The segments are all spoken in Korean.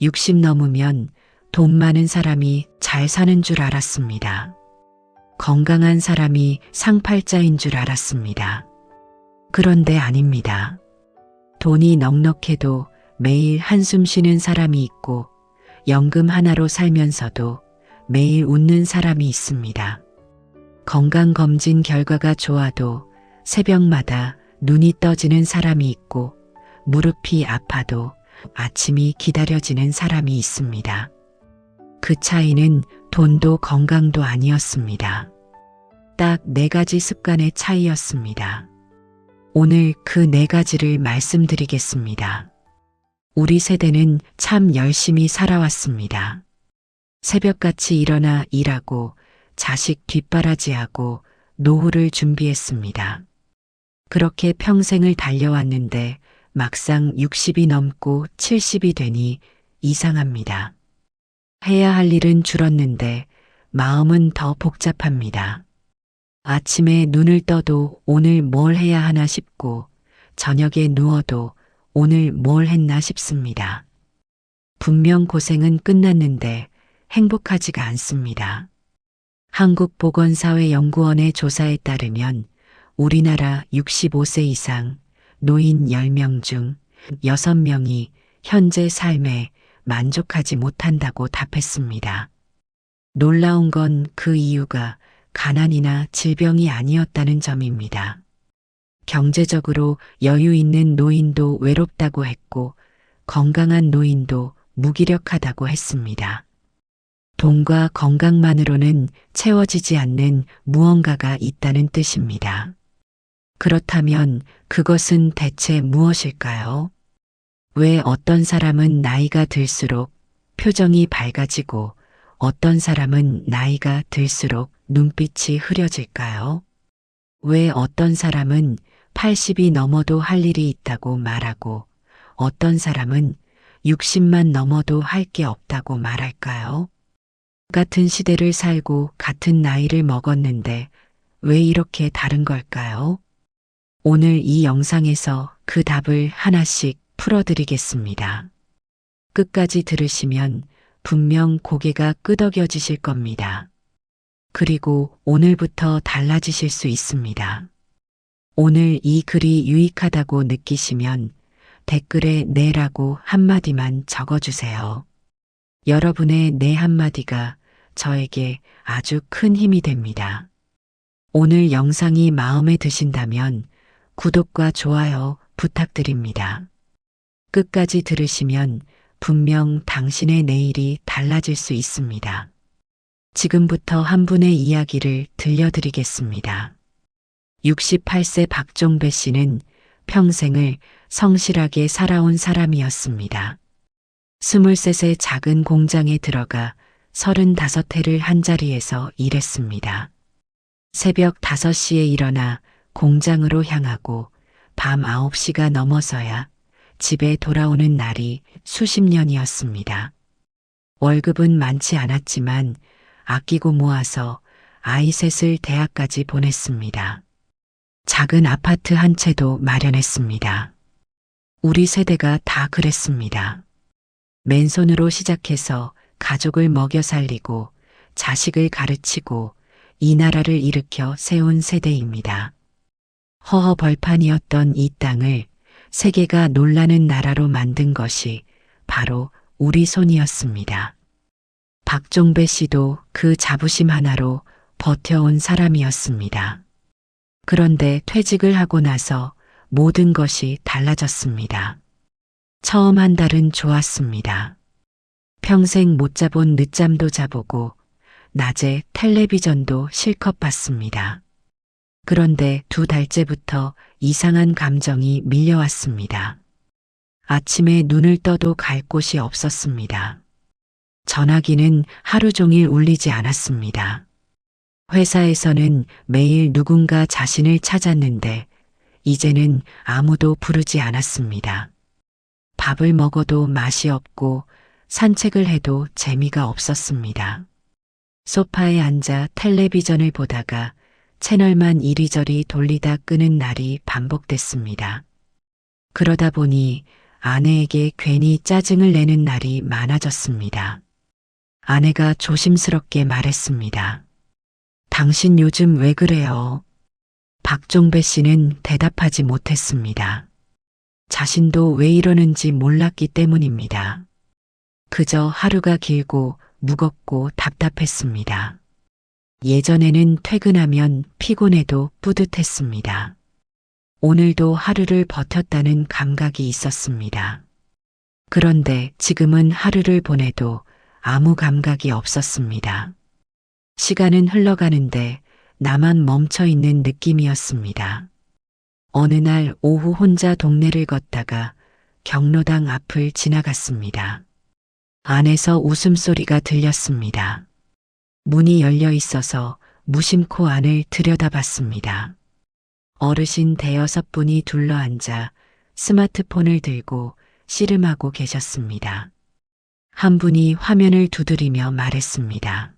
60 넘으면 돈 많은 사람이 잘 사는 줄 알았습니다. 건강한 사람이 상팔자인 줄 알았습니다. 그런데 아닙니다. 돈이 넉넉해도 매일 한숨 쉬는 사람이 있고 연금 하나로 살면서도 매일 웃는 사람이 있습니다. 건강검진 결과가 좋아도 새벽마다 눈이 떠지는 사람이 있고 무릎이 아파도 아침이 기다려지는 사람이 있습니다. 그 차이는 돈도 건강도 아니었습니다. 딱 4가지 습관의 차이였습니다. 오늘 그 4가지를 말씀드리겠습니다. 우리 세대는 참 열심히 살아왔습니다. 새벽같이 일어나 일하고 자식 뒷바라지하고 노후를 준비했습니다. 그렇게 평생을 달려왔는데 막상 60이 넘고 70이 되니 이상합니다. 해야 할 일은 줄었는데 마음은 더 복잡합니다. 아침에 눈을 떠도 오늘 뭘 해야 하나 싶고 저녁에 누워도 오늘 뭘 했나 싶습니다. 분명 고생은 끝났는데 행복하지가 않습니다. 한국보건사회연구원의 조사에 따르면 우리나라 65세 이상 노인 10명 중 6명이 현재 삶에 만족하지 못한다고 답했습니다. 놀라운 건 그 이유가 가난이나 질병이 아니었다는 점입니다. 경제적으로 여유 있는 노인도 외롭다고 했고 건강한 노인도 무기력하다고 했습니다. 돈과 건강만으로는 채워지지 않는 무언가가 있다는 뜻입니다. 그렇다면 그것은 대체 무엇일까요? 왜 어떤 사람은 나이가 들수록 표정이 밝아지고 어떤 사람은 나이가 들수록 눈빛이 흐려질까요? 왜 어떤 사람은 80이 넘어도 할 일이 있다고 말하고 어떤 사람은 60만 넘어도 할 게 없다고 말할까요? 같은 시대를 살고 같은 나이를 먹었는데 왜 이렇게 다른 걸까요? 오늘 이 영상에서 그 답을 하나씩 풀어드리겠습니다. 끝까지 들으시면 분명 고개가 끄덕여지실 겁니다. 그리고 오늘부터 달라지실 수 있습니다. 오늘 이 글이 유익하다고 느끼시면 댓글에 네라고 한마디만 적어주세요. 여러분의 네 한마디가 저에게 아주 큰 힘이 됩니다. 오늘 영상이 마음에 드신다면 구독과 좋아요 부탁드립니다. 끝까지 들으시면 분명 당신의 내일이 달라질 수 있습니다. 지금부터 한 분의 이야기를 들려드리겠습니다. 68세 박종배 씨는 평생을 성실하게 살아온 사람이었습니다. 23세 작은 공장에 들어가 35해를 한자리에서 일했습니다. 새벽 5시에 일어나 공장으로 향하고 밤 9시가 넘어서야 집에 돌아오는 날이 수십 년이었습니다. 월급은 많지 않았지만 아끼고 모아서 아이 셋을 대학까지 보냈습니다. 작은 아파트 한 채도 마련했습니다. 우리 세대가 다 그랬습니다. 맨손으로 시작해서 가족을 먹여 살리고 자식을 가르치고 이 나라를 일으켜 세운 세대입니다. 허허벌판이었던 이 땅을 세계가 놀라는 나라로 만든 것이 바로 우리 손이었습니다. 박종배 씨도 그 자부심 하나로 버텨온 사람이었습니다. 그런데 퇴직을 하고 나서 모든 것이 달라졌습니다. 처음 한 달은 좋았습니다. 평생 못 자본 늦잠도 자보고 낮에 텔레비전도 실컷 봤습니다. 그런데 2달째부터 이상한 감정이 밀려왔습니다. 아침에 눈을 떠도 갈 곳이 없었습니다. 전화기는 하루 종일 울리지 않았습니다. 회사에서는 매일 누군가 자신을 찾았는데 이제는 아무도 부르지 않았습니다. 밥을 먹어도 맛이 없고 산책을 해도 재미가 없었습니다. 소파에 앉아 텔레비전을 보다가 채널만 이리저리 돌리다 끄는 날이 반복됐습니다. 그러다 보니 아내에게 괜히 짜증을 내는 날이 많아졌습니다. 아내가 조심스럽게 말했습니다. 당신 요즘 왜 그래요? 박종배 씨는 대답하지 못했습니다. 자신도 왜 이러는지 몰랐기 때문입니다. 그저 하루가 길고 무겁고 답답했습니다. 예전에는 퇴근하면 피곤해도 뿌듯했습니다. 오늘도 하루를 버텼다는 감각이 있었습니다. 그런데 지금은 하루를 보내도 아무 감각이 없었습니다. 시간은 흘러가는데 나만 멈춰 있는 느낌이었습니다. 어느 날 오후 혼자 동네를 걷다가 경로당 앞을 지나갔습니다. 안에서 웃음소리가 들렸습니다. 문이 열려 있어서 무심코 안을 들여다봤습니다. 어르신 대여섯 분이 둘러앉아 스마트폰을 들고 씨름하고 계셨습니다. 한 분이 화면을 두드리며 말했습니다.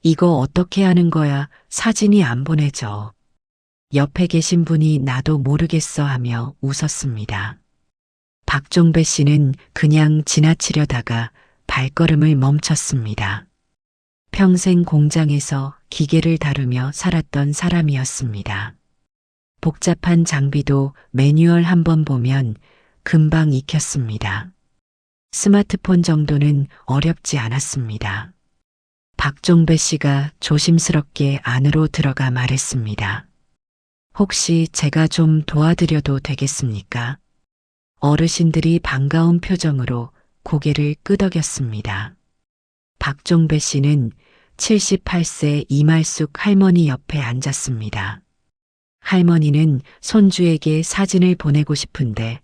이거 어떻게 하는 거야? 사진이 안 보내져. 옆에 계신 분이 나도 모르겠어 하며 웃었습니다. 박종배 씨는 그냥 지나치려다가 발걸음을 멈췄습니다. 평생 공장에서 기계를 다루며 살았던 사람이었습니다. 복잡한 장비도 매뉴얼 한번 보면 금방 익혔습니다. 스마트폰 정도는 어렵지 않았습니다. 박종배 씨가 조심스럽게 안으로 들어가 말했습니다. 혹시 제가 좀 도와드려도 되겠습니까? 어르신들이 반가운 표정으로 고개를 끄덕였습니다. 박종배 씨는 78세 이말숙 할머니 옆에 앉았습니다. 할머니는 손주에게 사진을 보내고 싶은데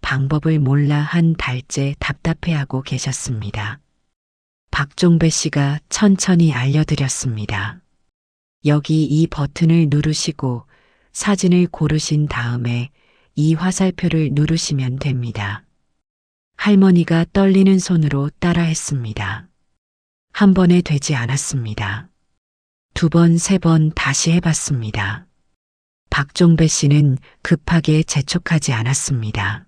방법을 몰라 한 달째 답답해하고 계셨습니다. 박종배 씨가 천천히 알려드렸습니다. 여기 이 버튼을 누르시고 사진을 고르신 다음에 이 화살표를 누르시면 됩니다. 할머니가 떨리는 손으로 따라했습니다. 한 번에 되지 않았습니다. 두 번, 세 번 다시 해봤습니다. 박종배 씨는 급하게 재촉하지 않았습니다.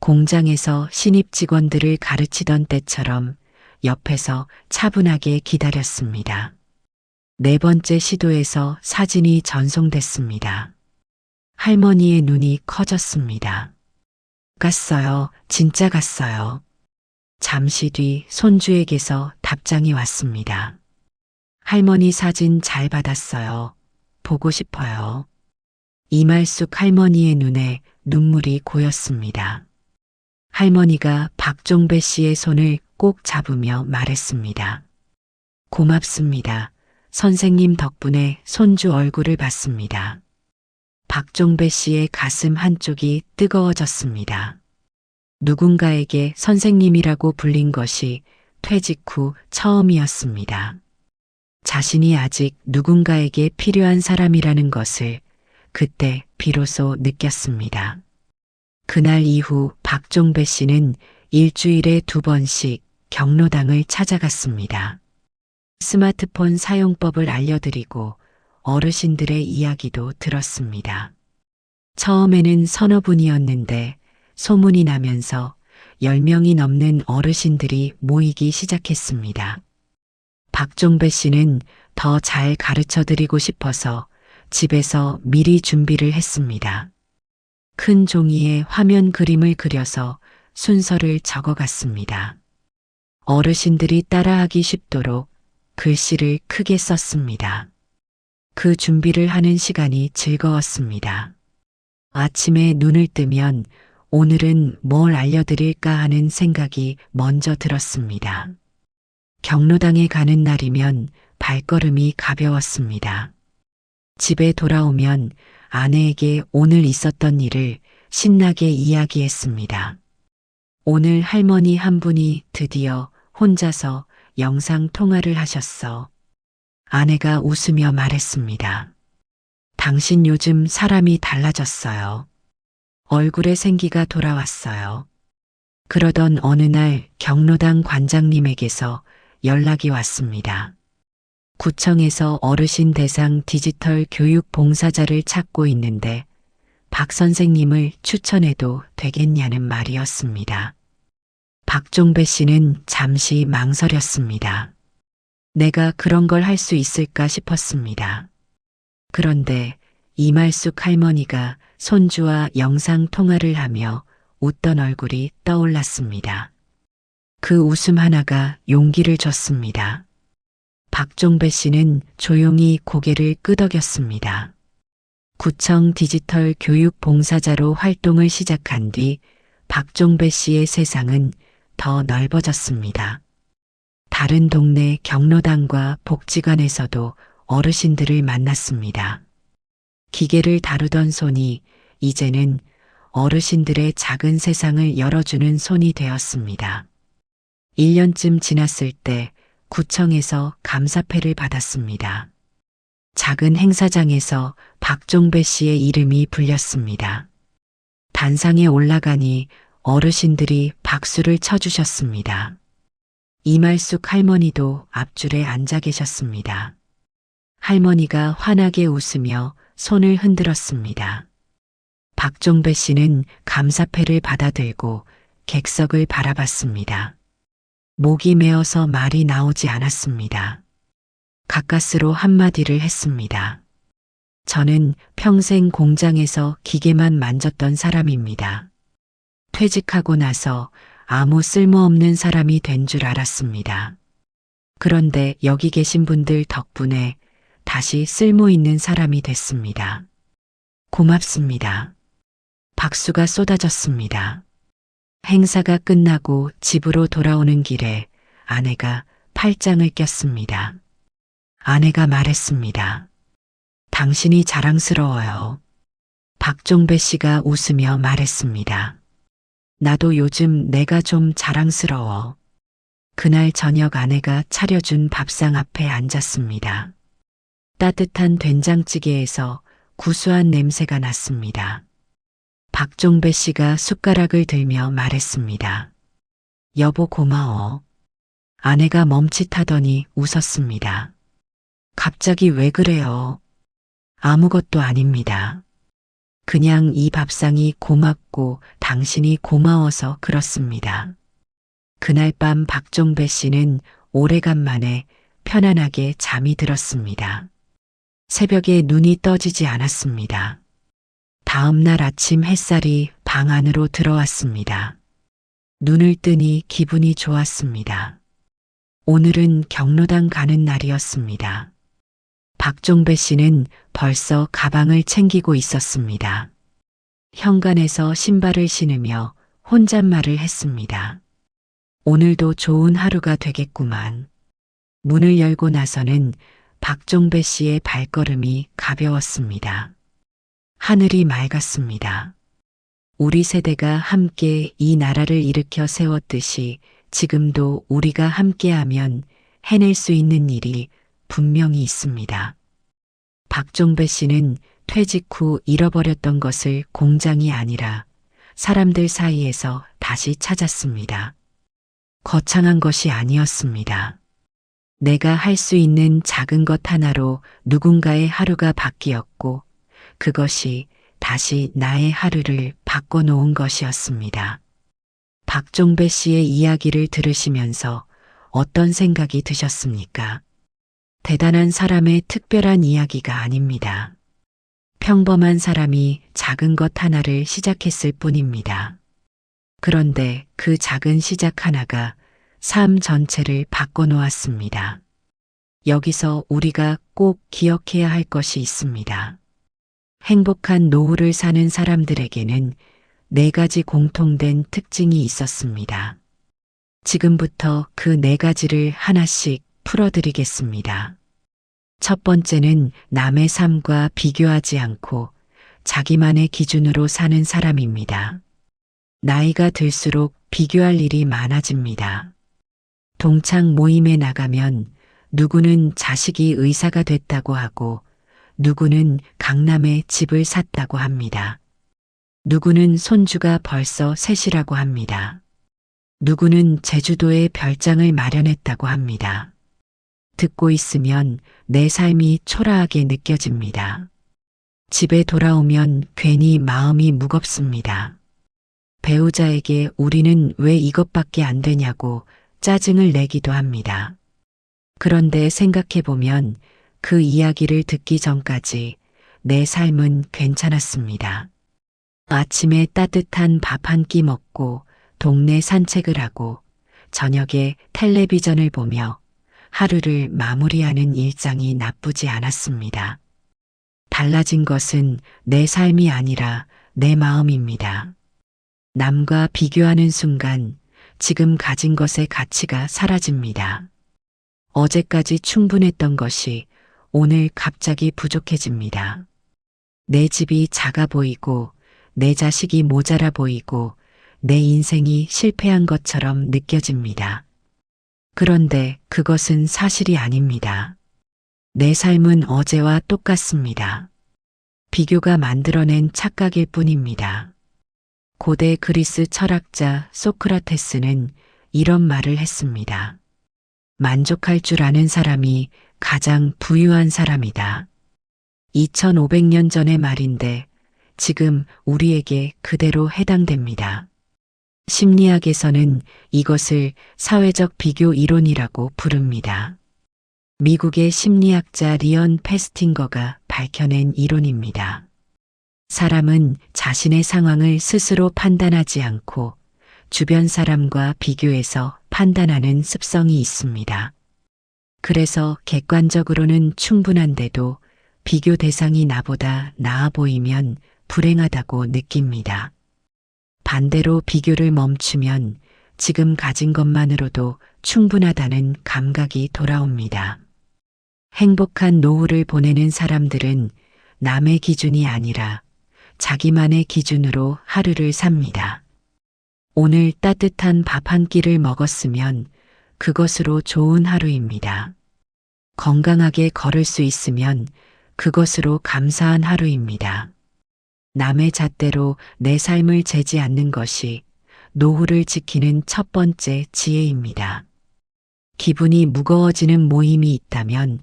공장에서 신입 직원들을 가르치던 때처럼 옆에서 차분하게 기다렸습니다. 네 번째 시도에서 사진이 전송됐습니다. 할머니의 눈이 커졌습니다. 갔어요. 진짜 갔어요. 잠시 뒤 손주에게서 답장이 왔습니다. 할머니 사진 잘 받았어요. 보고 싶어요. 이말숙 할머니의 눈에 눈물이 고였습니다. 할머니가 박종배 씨의 손을 꼭 잡으며 말했습니다. 고맙습니다. 선생님 덕분에 손주 얼굴을 봤습니다. 박종배 씨의 가슴 한쪽이 뜨거워졌습니다. 누군가에게 선생님이라고 불린 것이 퇴직 후 처음이었습니다. 자신이 아직 누군가에게 필요한 사람이라는 것을 그때 비로소 느꼈습니다. 그날 이후 박종배 씨는 일주일에 2번씩 경로당을 찾아갔습니다. 스마트폰 사용법을 알려드리고 어르신들의 이야기도 들었습니다. 처음에는 서너 분이었는데 소문이 나면서 10명이 넘는 어르신들이 모이기 시작했습니다. 박종배 씨는 더 잘 가르쳐 드리고 싶어서 집에서 미리 준비를 했습니다. 큰 종이에 화면 그림을 그려서 순서를 적어갔습니다. 어르신들이 따라하기 쉽도록 글씨를 크게 썼습니다. 그 준비를 하는 시간이 즐거웠습니다. 아침에 눈을 뜨면 오늘은 뭘 알려드릴까 하는 생각이 먼저 들었습니다. 경로당에 가는 날이면 발걸음이 가벼웠습니다. 집에 돌아오면 아내에게 오늘 있었던 일을 신나게 이야기했습니다. 오늘 할머니 한 분이 드디어 혼자서 영상 통화를 하셨어. 아내가 웃으며 말했습니다. 당신 요즘 사람이 달라졌어요. 얼굴에 생기가 돌아왔어요. 그러던 어느 날 경로당 관장님에게서 연락이 왔습니다. 구청에서 어르신 대상 디지털 교육 봉사자를 찾고 있는데 박 선생님을 추천해도 되겠냐는 말이었습니다. 박종배 씨는 잠시 망설였습니다. 내가 그런 걸 할 수 있을까 싶었습니다. 그런데 이말숙 할머니가 손주와 영상 통화를 하며 웃던 얼굴이 떠올랐습니다. 그 웃음 하나가 용기를 줬습니다. 박종배 씨는 조용히 고개를 끄덕였습니다. 구청 디지털 교육 봉사자로 활동을 시작한 뒤 박종배 씨의 세상은 더 넓어졌습니다. 다른 동네 경로당과 복지관에서도 어르신들을 만났습니다. 기계를 다루던 손이 이제는 어르신들의 작은 세상을 열어주는 손이 되었습니다. 1년쯤 지났을 때 구청에서 감사패를 받았습니다. 작은 행사장에서 박종배 씨의 이름이 불렸습니다. 단상에 올라가니 어르신들이 박수를 쳐주셨습니다. 이말숙 할머니도 앞줄에 앉아 계셨습니다. 할머니가 환하게 웃으며 손을 흔들었습니다. 박종배 씨는 감사패를 받아들고 객석을 바라봤습니다. 목이 메어서 말이 나오지 않았습니다. 가까스로 한마디를 했습니다. 저는 평생 공장에서 기계만 만졌던 사람입니다. 퇴직하고 나서 아무 쓸모없는 사람이 된 줄 알았습니다. 그런데 여기 계신 분들 덕분에 다시 쓸모 있는 사람이 됐습니다. 고맙습니다. 박수가 쏟아졌습니다. 행사가 끝나고 집으로 돌아오는 길에 아내가 팔짱을 꼈습니다. 아내가 말했습니다. 당신이 자랑스러워요. 박종배 씨가 웃으며 말했습니다. 나도 요즘 내가 좀 자랑스러워. 그날 저녁 아내가 차려준 밥상 앞에 앉았습니다. 따뜻한 된장찌개에서 구수한 냄새가 났습니다. 박종배 씨가 숟가락을 들며 말했습니다. 여보 고마워. 아내가 멈칫하더니 웃었습니다. 갑자기 왜 그래요? 아무것도 아닙니다. 그냥 이 밥상이 고맙고 당신이 고마워서 그렇습니다. 그날 밤 박종배 씨는 오래간만에 편안하게 잠이 들었습니다. 새벽에 눈이 떠지지 않았습니다. 다음 날 아침 햇살이 방 안으로 들어왔습니다. 눈을 뜨니 기분이 좋았습니다. 오늘은 경로당 가는 날이었습니다. 박종배 씨는 벌써 가방을 챙기고 있었습니다. 현관에서 신발을 신으며 혼잣말을 했습니다. 오늘도 좋은 하루가 되겠구만. 문을 열고 나서는 박종배 씨의 발걸음이 가벼웠습니다. 하늘이 맑았습니다. 우리 세대가 함께 이 나라를 일으켜 세웠듯이 지금도 우리가 함께하면 해낼 수 있는 일이 분명히 있습니다. 박종배 씨는 퇴직 후 잃어버렸던 것을 공장이 아니라 사람들 사이에서 다시 찾았습니다. 거창한 것이 아니었습니다. 내가 할 수 있는 작은 것 하나로 누군가의 하루가 바뀌었고 그것이 다시 나의 하루를 바꿔놓은 것이었습니다. 박종배 씨의 이야기를 들으시면서 어떤 생각이 드셨습니까? 대단한 사람의 특별한 이야기가 아닙니다. 평범한 사람이 작은 것 하나를 시작했을 뿐입니다. 그런데 그 작은 시작 하나가 삶 전체를 바꿔놓았습니다. 여기서 우리가 꼭 기억해야 할 것이 있습니다. 행복한 노후를 사는 사람들에게는 4가지 공통된 특징이 있었습니다. 지금부터 그 4가지를 하나씩 풀어드리겠습니다. 첫 번째는 남의 삶과 비교하지 않고 자기만의 기준으로 사는 사람입니다. 나이가 들수록 비교할 일이 많아집니다. 동창 모임에 나가면 누구는 자식이 의사가 됐다고 하고 누구는 강남에 집을 샀다고 합니다. 누구는 손주가 벌써 셋이라고 합니다. 누구는 제주도에 별장을 마련했다고 합니다. 듣고 있으면 내 삶이 초라하게 느껴집니다. 집에 돌아오면 괜히 마음이 무겁습니다. 배우자에게 우리는 왜 이것밖에 안 되냐고 짜증을 내기도 합니다. 그런데 생각해보면 그 이야기를 듣기 전까지 내 삶은 괜찮았습니다. 아침에 따뜻한 밥 한 끼 먹고 동네 산책을 하고 저녁에 텔레비전을 보며 하루를 마무리하는 일상이 나쁘지 않았습니다. 달라진 것은 내 삶이 아니라 내 마음입니다. 남과 비교하는 순간 지금 가진 것의 가치가 사라집니다. 어제까지 충분했던 것이 오늘 갑자기 부족해집니다. 내 집이 작아 보이고 내 자식이 모자라 보이고 내 인생이 실패한 것처럼 느껴집니다. 그런데 그것은 사실이 아닙니다. 내 삶은 어제와 똑같습니다. 비교가 만들어낸 착각일 뿐입니다. 고대 그리스 철학자 소크라테스는 이런 말을 했습니다. 만족할 줄 아는 사람이 가장 부유한 사람이다. 2500년 전의 말인데 지금 우리에게 그대로 해당됩니다. 심리학에서는 이것을 사회적 비교 이론이라고 부릅니다. 미국의 심리학자 리언 페스팅거가 밝혀낸 이론입니다. 사람은 자신의 상황을 스스로 판단하지 않고 주변 사람과 비교해서 판단하는 습성이 있습니다. 그래서 객관적으로는 충분한데도 비교 대상이 나보다 나아 보이면 불행하다고 느낍니다. 반대로 비교를 멈추면 지금 가진 것만으로도 충분하다는 감각이 돌아옵니다. 행복한 노후를 보내는 사람들은 남의 기준이 아니라 자기만의 기준으로 하루를 삽니다. 오늘 따뜻한 밥 한 끼를 먹었으면 그것으로 좋은 하루입니다. 건강하게 걸을 수 있으면 그것으로 감사한 하루입니다. 남의 잣대로 내 삶을 재지 않는 것이 노후를 지키는 첫 번째 지혜입니다. 기분이 무거워지는 모임이 있다면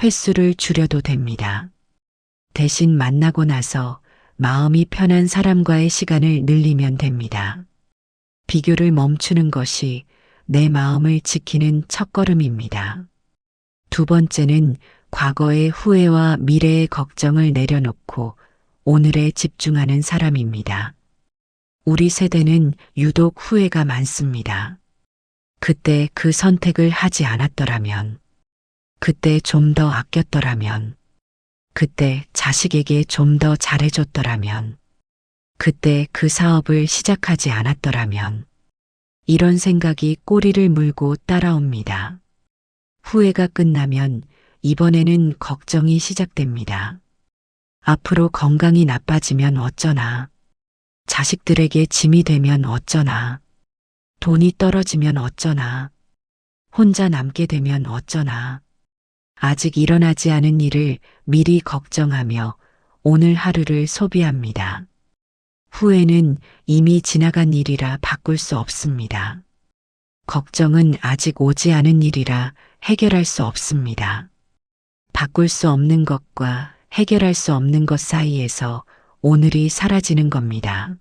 횟수를 줄여도 됩니다. 대신 만나고 나서 마음이 편한 사람과의 시간을 늘리면 됩니다. 비교를 멈추는 것이 내 마음을 지키는 첫걸음입니다. 두 번째는 과거의 후회와 미래의 걱정을 내려놓고 오늘에 집중하는 사람입니다. 우리 세대는 유독 후회가 많습니다. 그때 그 선택을 하지 않았더라면, 그때 좀 더 아꼈더라면, 그때 자식에게 좀 더 잘해줬더라면, 그때 그 사업을 시작하지 않았더라면, 이런 생각이 꼬리를 물고 따라옵니다. 후회가 끝나면 이번에는 걱정이 시작됩니다. 앞으로 건강이 나빠지면 어쩌나, 자식들에게 짐이 되면 어쩌나, 돈이 떨어지면 어쩌나, 혼자 남게 되면 어쩌나, 아직 일어나지 않은 일을 미리 걱정하며 오늘 하루를 소비합니다. 후회는 이미 지나간 일이라 바꿀 수 없습니다. 걱정은 아직 오지 않은 일이라 해결할 수 없습니다. 바꿀 수 없는 것과 해결할 수 없는 것 사이에서 오늘이 사라지는 겁니다.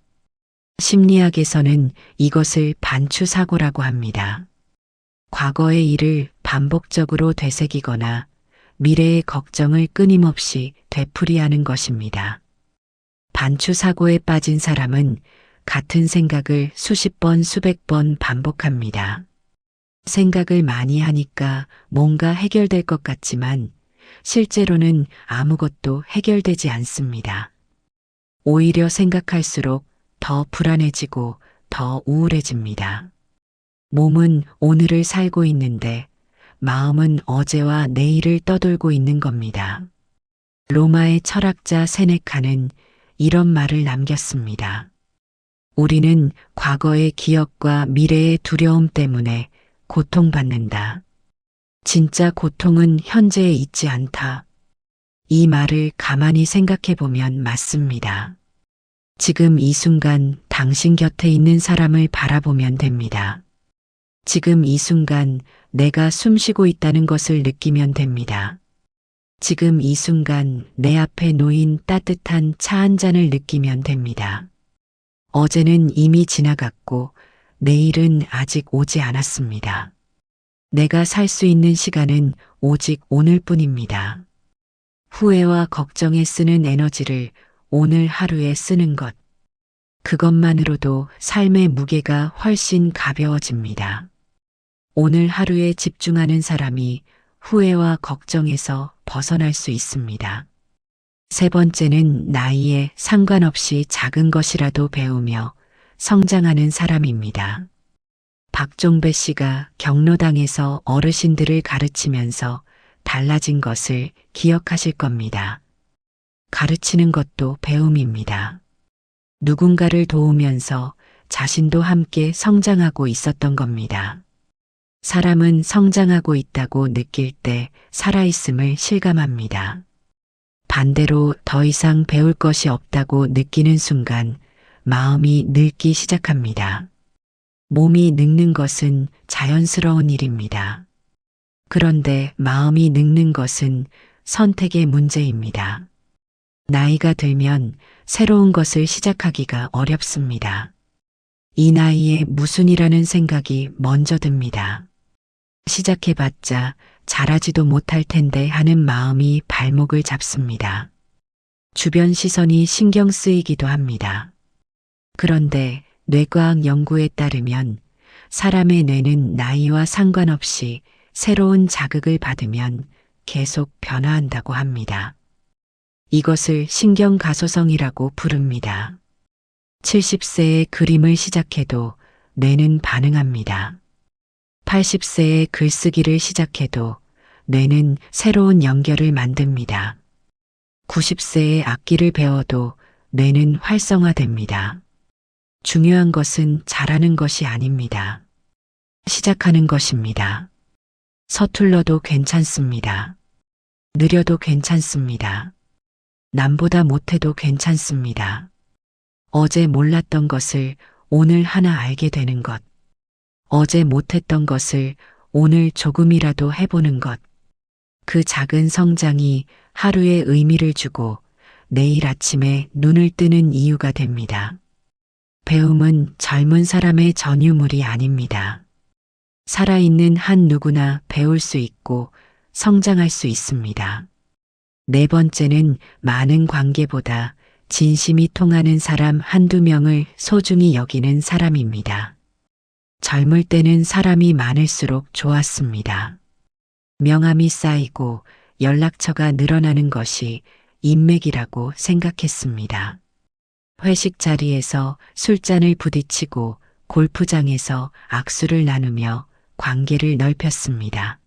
심리학에서는 이것을 반추사고라고 합니다. 과거의 일을 반복적으로 되새기거나 미래의 걱정을 끊임없이 되풀이하는 것입니다. 반추사고에 빠진 사람은 같은 생각을 수십 번, 수백 번 반복합니다. 생각을 많이 하니까 뭔가 해결될 것 같지만 실제로는 아무것도 해결되지 않습니다. 오히려 생각할수록 더 불안해지고 더 우울해집니다. 몸은 오늘을 살고 있는데 마음은 어제와 내일을 떠돌고 있는 겁니다. 로마의 철학자 세네카는 이런 말을 남겼습니다. 우리는 과거의 기억과 미래의 두려움 때문에 고통받는다. 진짜 고통은 현재에 있지 않다. 이 말을 가만히 생각해 보면 맞습니다. 지금 이 순간 당신 곁에 있는 사람을 바라보면 됩니다. 지금 이 순간 내가 숨쉬고 있다는 것을 느끼면 됩니다. 지금 이 순간 내 앞에 놓인 따뜻한 차 한 잔을 느끼면 됩니다. 어제는 이미 지나갔고 내일은 아직 오지 않았습니다. 내가 살 수 있는 시간은 오직 오늘뿐입니다. 후회와 걱정에 쓰는 에너지를 오늘 하루에 쓰는 것. 그것만으로도 삶의 무게가 훨씬 가벼워집니다. 오늘 하루에 집중하는 사람이 후회와 걱정에서 벗어날 수 있습니다. 세 번째는 나이에 상관없이 작은 것이라도 배우며 성장하는 사람입니다. 박종배 씨가 경로당에서 어르신들을 가르치면서 달라진 것을 기억하실 겁니다. 가르치는 것도 배움입니다. 누군가를 도우면서 자신도 함께 성장하고 있었던 겁니다. 사람은 성장하고 있다고 느낄 때 살아있음을 실감합니다. 반대로 더 이상 배울 것이 없다고 느끼는 순간 마음이 늙기 시작합니다. 몸이 늙는 것은 자연스러운 일입니다. 그런데 마음이 늙는 것은 선택의 문제입니다. 나이가 들면 새로운 것을 시작하기가 어렵습니다. 이 나이에 무슨이라는 생각이 먼저 듭니다. 시작해봤자 잘하지도 못할 텐데 하는 마음이 발목을 잡습니다. 주변 시선이 신경 쓰이기도 합니다. 그런데 뇌과학 연구에 따르면 사람의 뇌는 나이와 상관없이 새로운 자극을 받으면 계속 변화한다고 합니다. 이것을 신경가소성이라고 부릅니다. 70세에 그림을 시작해도 뇌는 반응합니다. 80세에 글쓰기를 시작해도 뇌는 새로운 연결을 만듭니다. 90세에 악기를 배워도 뇌는 활성화됩니다. 중요한 것은 잘하는 것이 아닙니다. 시작하는 것입니다. 서툴러도 괜찮습니다. 느려도 괜찮습니다. 남보다 못해도 괜찮습니다. 어제 몰랐던 것을 오늘 하나 알게 되는 것. 어제 못했던 것을 오늘 조금이라도 해보는 것. 그 작은 성장이 하루에 의미를 주고 내일 아침에 눈을 뜨는 이유가 됩니다. 배움은 젊은 사람의 전유물이 아닙니다. 살아있는 한 누구나 배울 수 있고 성장할 수 있습니다. 네 번째는 많은 관계보다 진심이 통하는 사람 한두 명을 소중히 여기는 사람입니다. 젊을 때는 사람이 많을수록 좋았습니다. 명함이 쌓이고 연락처가 늘어나는 것이 인맥이라고 생각했습니다. 회식 자리에서 술잔을 부딪히고 골프장에서 악수를 나누며 관계를 넓혔습니다.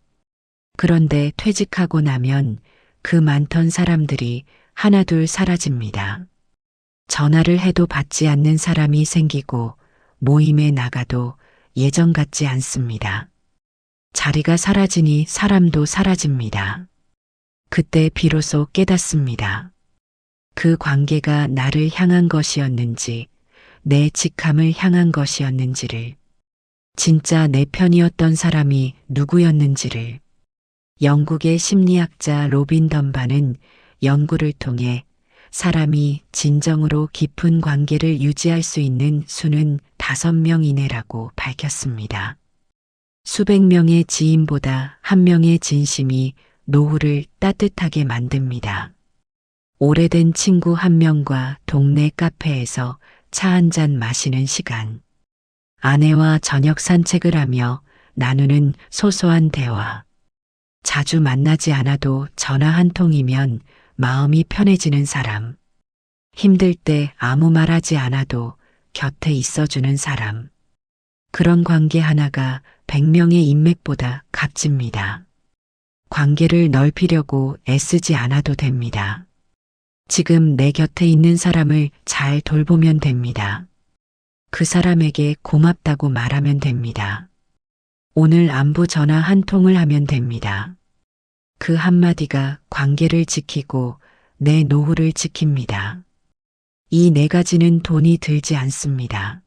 그런데 퇴직하고 나면 그 많던 사람들이 하나둘 사라집니다. 전화를 해도 받지 않는 사람이 생기고 모임에 나가도 예전 같지 않습니다. 자리가 사라지니 사람도 사라집니다. 그때 비로소 깨닫습니다. 그 관계가 나를 향한 것이었는지 내 직함을 향한 것이었는지를, 진짜 내 편이었던 사람이 누구였는지를. 영국의 심리학자 로빈 덤바는 연구를 통해 사람이 진정으로 깊은 관계를 유지할 수 있는 수는 5명 이내라고 밝혔습니다. 수백 명의 지인보다 한 명의 진심이 노후를 따뜻하게 만듭니다. 오래된 친구 한 명과 동네 카페에서 차 한 잔 마시는 시간. 아내와 저녁 산책을 하며 나누는 소소한 대화. 자주 만나지 않아도 전화 한 통이면 마음이 편해지는 사람. 힘들 때 아무 말 하지 않아도 곁에 있어주는 사람. 그런 관계 하나가 100명의 인맥보다 값집니다. 관계를 넓히려고 애쓰지 않아도 됩니다. 지금 내 곁에 있는 사람을 잘 돌보면 됩니다. 그 사람에게 고맙다고 말하면 됩니다. 오늘 안부 전화 한 통을 하면 됩니다. 그 한마디가 관계를 지키고 내 노후를 지킵니다. 이 네 가지는 돈이 들지 않습니다.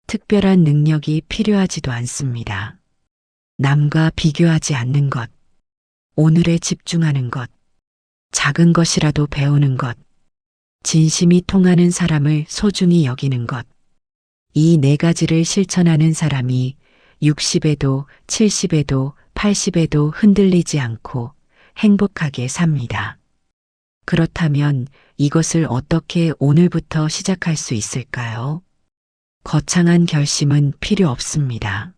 특별한 능력이 필요하지도 않습니다. 남과 비교하지 않는 것, 오늘에 집중하는 것, 작은 것이라도 배우는 것, 진심이 통하는 사람을 소중히 여기는 것, 이 네 가지를 실천하는 사람이 60에도 70에도 80에도 흔들리지 않고 행복하게 삽니다. 그렇다면 이것을 어떻게 오늘부터 시작할 수 있을까요? 거창한 결심은 필요 없습니다.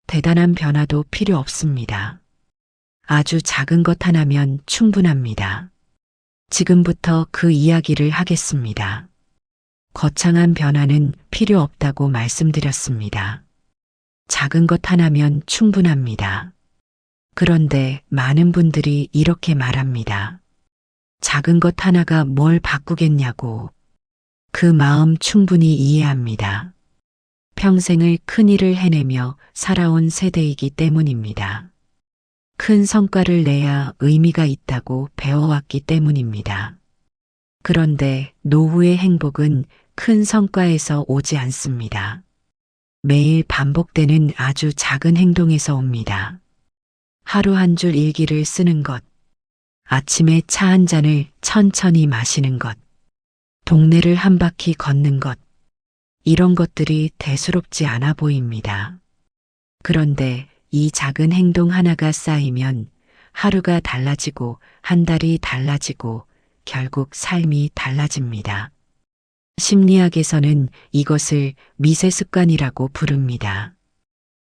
대단한 변화도 필요 없습니다. 아주 작은 것 하나면 충분합니다. 지금부터 그 이야기를 하겠습니다. 거창한 변화는 필요 없다고 말씀드렸습니다. 작은 것 하나면 충분합니다. 그런데 많은 분들이 이렇게 말합니다. 작은 것 하나가 뭘 바꾸겠냐고. 그 마음 충분히 이해합니다. 평생을 큰 일을 해내며 살아온 세대이기 때문입니다. 큰 성과를 내야 의미가 있다고 배워왔기 때문입니다. 그런데 노후의 행복은 큰 성과에서 오지 않습니다. 매일 반복되는 아주 작은 행동에서 옵니다. 하루 한 줄 일기를 쓰는 것, 아침에 차 한 잔을 천천히 마시는 것, 동네를 한 바퀴 걷는 것, 이런 것들이 대수롭지 않아 보입니다. 그런데 이 작은 행동 하나가 쌓이면 하루가 달라지고 한 달이 달라지고 결국 삶이 달라집니다. 심리학에서는 이것을 미세 습관이라고 부릅니다.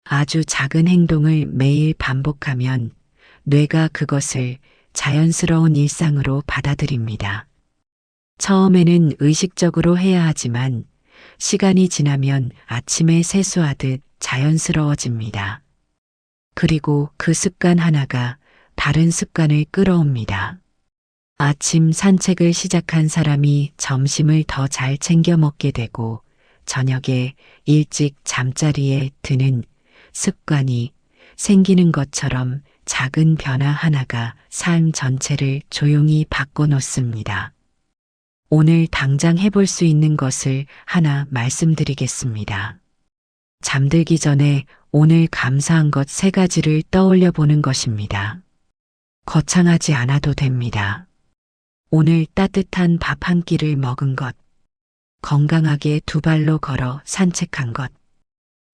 아주 작은 행동을 매일 반복하면 뇌가 그것을 자연스러운 일상으로 받아들입니다. 처음에는 의식적으로 해야 하지만 시간이 지나면 아침에 세수하듯 자연스러워집니다. 그리고 그 습관 하나가 다른 습관을 끌어옵니다. 아침 산책을 시작한 사람이 점심을 더 잘 챙겨 먹게 되고 저녁에 일찍 잠자리에 드는 습관이 생기는 것처럼 작은 변화 하나가 삶 전체를 조용히 바꿔놓습니다. 오늘 당장 해볼 수 있는 것을 하나 말씀드리겠습니다. 잠들기 전에 오늘 감사한 것 3가지를 떠올려 보는 것입니다. 거창하지 않아도 됩니다. 오늘 따뜻한 밥 한 끼를 먹은 것, 건강하게 2발로 걸어 산책한 것,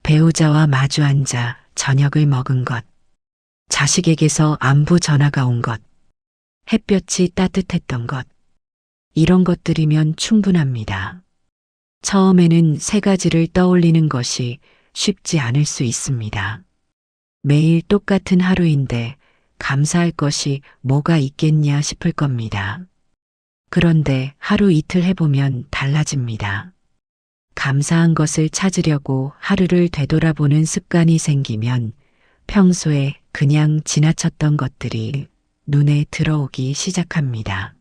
배우자와 마주 앉아 저녁을 먹은 것, 자식에게서 안부 전화가 온 것, 햇볕이 따뜻했던 것, 이런 것들이면 충분합니다. 처음에는 3가지를 떠올리는 것이 쉽지 않을 수 있습니다. 매일 똑같은 하루인데 감사할 것이 뭐가 있겠냐 싶을 겁니다. 그런데 하루 이틀 해보면 달라집니다. 감사한 것을 찾으려고 하루를 되돌아보는 습관이 생기면 평소에 그냥 지나쳤던 것들이 눈에 들어오기 시작합니다.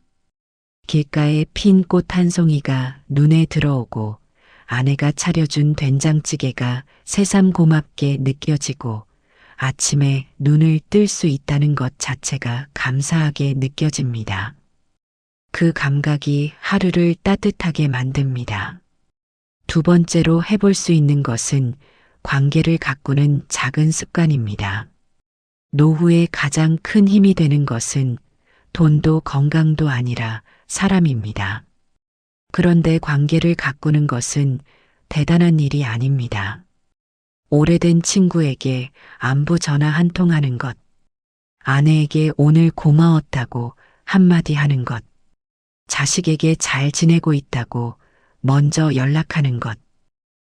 길가에 핀 꽃 한 송이가 눈에 들어오고 아내가 차려준 된장찌개가 새삼 고맙게 느껴지고 아침에 눈을 뜰 수 있다는 것 자체가 감사하게 느껴집니다. 그 감각이 하루를 따뜻하게 만듭니다. 2번째로 해볼 수 있는 것은 관계를 가꾸는 작은 습관입니다. 노후에 가장 큰 힘이 되는 것은 돈도 건강도 아니라 사람입니다. 그런데 관계를 가꾸는 것은 대단한 일이 아닙니다. 오래된 친구에게 안부 전화 한 통 하는 것, 아내에게 오늘 고마웠다고 한마디 하는 것, 자식에게 잘 지내고 있다고 먼저 연락하는 것,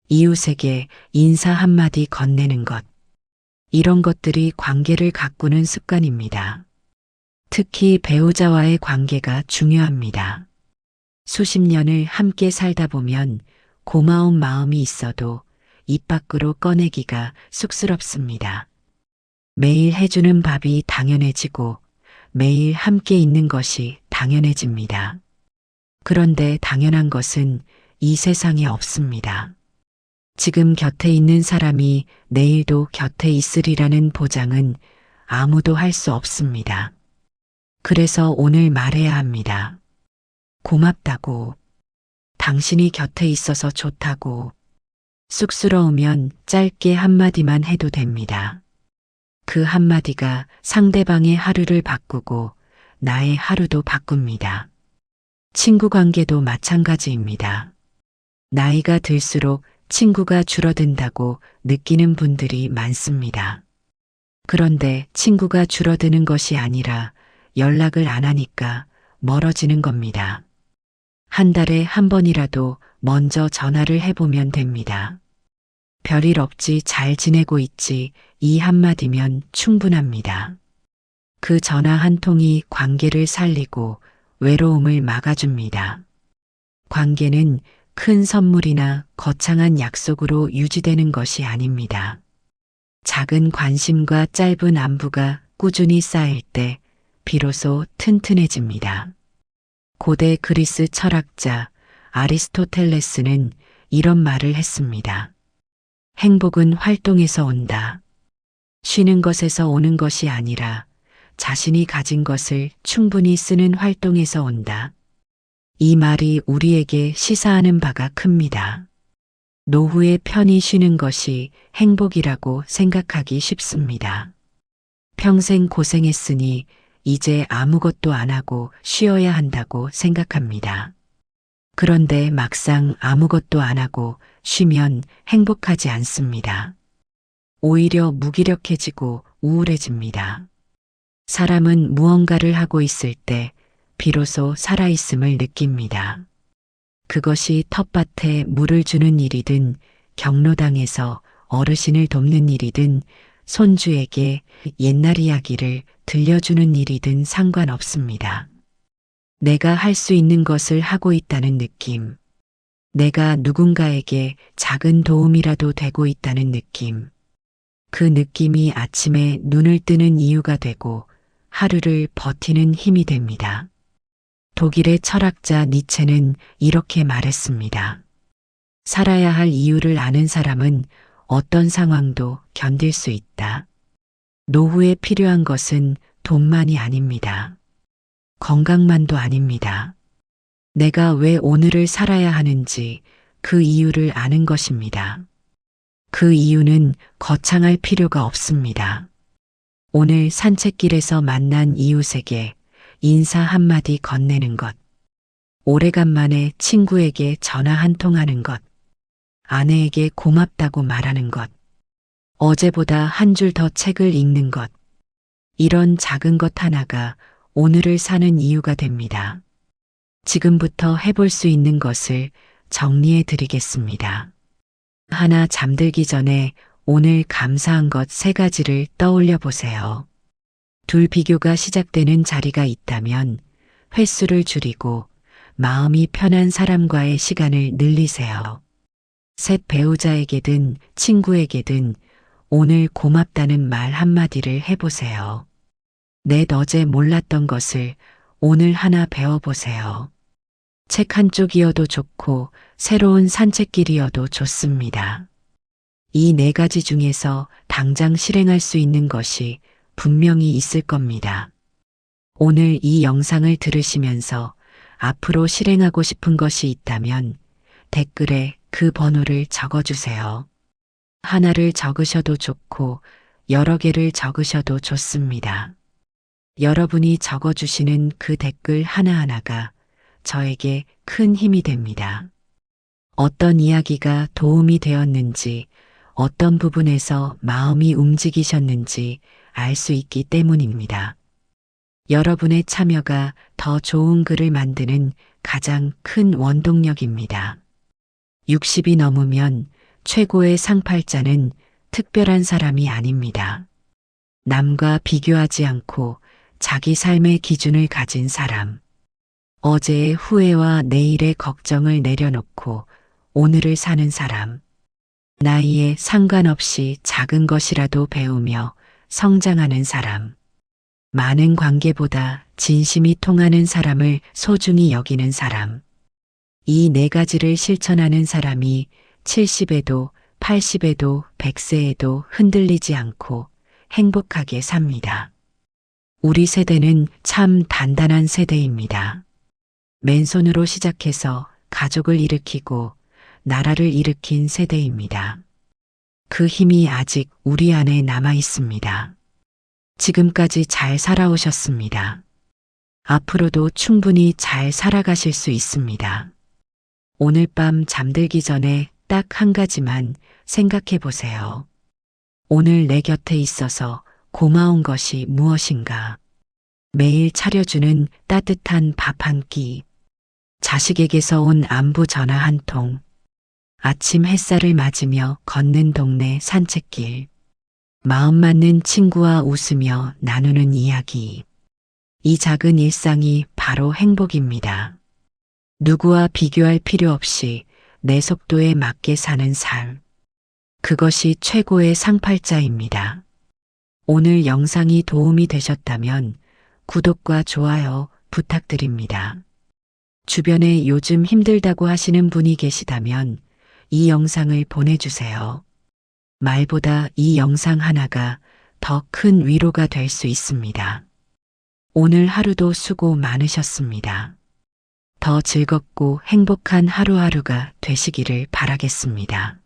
이웃에게 인사 한마디 건네는 것, 이런 것들이 관계를 가꾸는 습관입니다. 특히 배우자와의 관계가 중요합니다. 수십 년을 함께 살다 보면 고마운 마음이 있어도 입 밖으로 꺼내기가 쑥스럽습니다. 매일 해주는 밥이 당연해지고 매일 함께 있는 것이 당연해집니다. 그런데 당연한 것은 이 세상에 없습니다. 지금 곁에 있는 사람이 내일도 곁에 있으리라는 보장은 아무도 할 수 없습니다. 그래서 오늘 말해야 합니다. 고맙다고, 당신이 곁에 있어서 좋다고, 쑥스러우면 짧게 한마디만 해도 됩니다. 그 한마디가 상대방의 하루를 바꾸고 나의 하루도 바꿉니다. 친구 관계도 마찬가지입니다. 나이가 들수록 친구가 줄어든다고 느끼는 분들이 많습니다. 그런데 친구가 줄어드는 것이 아니라 연락을 안 하니까 멀어지는 겁니다. 한 달에 한 번이라도 먼저 전화를 해보면 됩니다. 별일 없지, 잘 지내고 있지, 이 한마디면 충분합니다. 그 전화 한 통이 관계를 살리고 외로움을 막아줍니다. 관계는 큰 선물이나 거창한 약속으로 유지되는 것이 아닙니다. 작은 관심과 짧은 안부가 꾸준히 쌓일 때 비로소 튼튼해집니다. 고대 그리스 철학자 아리스토텔레스는 이런 말을 했습니다. 행복은 활동에서 온다. 쉬는 것에서 오는 것이 아니라 자신이 가진 것을 충분히 쓰는 활동에서 온다. 이 말이 우리에게 시사하는 바가 큽니다. 노후에 편히 쉬는 것이 행복이라고 생각하기 쉽습니다. 평생 고생했으니 이제 아무것도 안 하고 쉬어야 한다고 생각합니다. 그런데 막상 아무것도 안 하고 쉬면 행복하지 않습니다. 오히려 무기력해지고 우울해집니다. 사람은 무언가를 하고 있을 때 비로소 살아있음을 느낍니다. 그것이 텃밭에 물을 주는 일이든 경로당에서 어르신을 돕는 일이든 손주에게 옛날 이야기를 들려주는 일이든 상관없습니다. 내가 할 수 있는 것을 하고 있다는 느낌. 내가 누군가에게 작은 도움이라도 되고 있다는 느낌. 그 느낌이 아침에 눈을 뜨는 이유가 되고 하루를 버티는 힘이 됩니다. 독일의 철학자 니체는 이렇게 말했습니다. 살아야 할 이유를 아는 사람은 어떤 상황도 견딜 수 있다. 노후에 필요한 것은 돈만이 아닙니다. 건강만도 아닙니다. 내가 왜 오늘을 살아야 하는지 그 이유를 아는 것입니다. 그 이유는 거창할 필요가 없습니다. 오늘 산책길에서 만난 이웃에게 인사 한마디 건네는 것, 오래간만에 친구에게 전화 한 통 하는 것, 아내에게 고맙다고 말하는 것, 어제보다 한 줄 더 책을 읽는 것, 이런 작은 것 하나가 오늘을 사는 이유가 됩니다. 지금부터 해볼 수 있는 것을 정리해 드리겠습니다. 하나, 잠들기 전에 오늘 감사한 것 3가지를 떠올려 보세요. 둘, 비교가 시작되는 자리가 있다면 횟수를 줄이고 마음이 편한 사람과의 시간을 늘리세요. 셋, 배우자에게든 친구에게든 오늘 고맙다는 말 한마디를 해보세요. 넷, 어제 몰랐던 것을 오늘 하나 배워보세요. 책 한 쪽이어도 좋고 새로운 산책길이어도 좋습니다. 이 4가지 중에서 당장 실행할 수 있는 것이 분명히 있을 겁니다. 오늘 이 영상을 들으시면서 앞으로 실행하고 싶은 것이 있다면 댓글에 그 번호를 적어주세요. 하나를 적으셔도 좋고 여러 개를 적으셔도 좋습니다. 여러분이 적어주시는 그 댓글 하나하나가 저에게 큰 힘이 됩니다. 어떤 이야기가 도움이 되었는지, 어떤 부분에서 마음이 움직이셨는지 알 수 있기 때문입니다. 여러분의 참여가 더 좋은 글을 만드는 가장 큰 원동력입니다. 60이 넘으면 최고의 상팔자는 특별한 사람이 아닙니다. 남과 비교하지 않고 자기 삶의 기준을 가진 사람. 어제의 후회와 내일의 걱정을 내려놓고 오늘을 사는 사람. 나이에 상관없이 작은 것이라도 배우며 성장하는 사람. 많은 관계보다 진심이 통하는 사람을 소중히 여기는 사람. 이 4가지를 실천하는 사람이 70에도 80에도 100세에도 흔들리지 않고 행복하게 삽니다. 우리 세대는 참 단단한 세대입니다. 맨손으로 시작해서 가족을 일으키고 나라를 일으킨 세대입니다. 그 힘이 아직 우리 안에 남아 있습니다. 지금까지 잘 살아오셨습니다. 앞으로도 충분히 잘 살아가실 수 있습니다. 오늘 밤 잠들기 전에 딱 한 가지만 생각해 보세요. 오늘 내 곁에 있어서 고마운 것이 무엇인가? 매일 차려주는 따뜻한 밥 한 끼, 자식에게서 온 안부 전화 한 통, 아침 햇살을 맞으며 걷는 동네 산책길, 마음 맞는 친구와 웃으며 나누는 이야기. 이 작은 일상이 바로 행복입니다. 누구와 비교할 필요 없이 내 속도에 맞게 사는 삶. 그것이 최고의 상팔자입니다. 오늘 영상이 도움이 되셨다면 구독과 좋아요 부탁드립니다. 주변에 요즘 힘들다고 하시는 분이 계시다면 이 영상을 보내주세요. 말보다 이 영상 하나가 더 큰 위로가 될 수 있습니다. 오늘 하루도 수고 많으셨습니다. 더 즐겁고 행복한 하루하루가 되시기를 바라겠습니다.